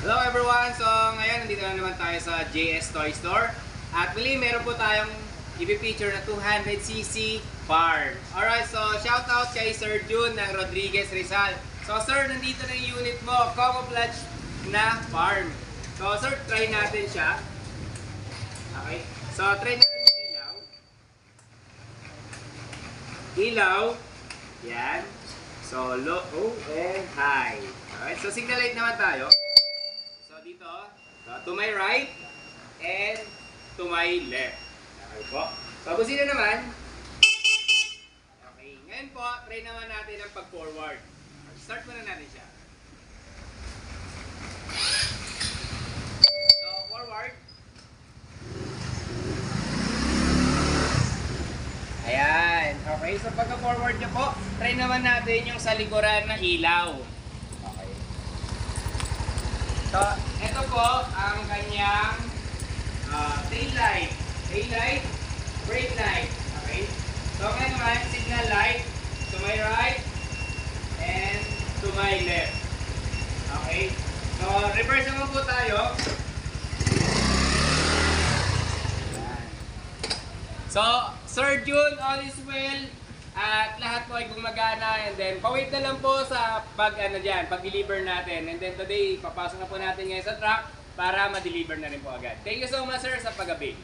Hello everyone! So ngayon nandito na naman tayo sa JS Toy Store. At muli meron po tayong i-feature na 200cc farm. Alright, so shout out kay Sir June ng Rodriguez Rizal. So sir, nandito na yung unit mo, camouflage na farm. So sir, try natin siya. Okay, so try natin yung ilaw. Ilaw. Yan. So low and high. Alright, so signal light naman tayo. Dito, to my right and to my left. Okay po. So, busina naman. Okay. Ngayon po, try naman natin ang pag-forward. Start muna natin siya. So, forward. Ayan. Okay. So, pagka-forward nyo po, try naman natin yung sa likuran na ilaw. So, ito po ang kanyang tail light, brake light. Okay? So, ngayon naman, signal light to my right and to my left. Okay? So, reverse naman po tayo. So, Sir June, all is well. At lahat po ay gumagana, and then pawait na lang po sa pag-deliver natin. And then today, papasok na po natin ngayon sa truck para ma-deliver na rin po agad. Thank you so much sir sa pag-update.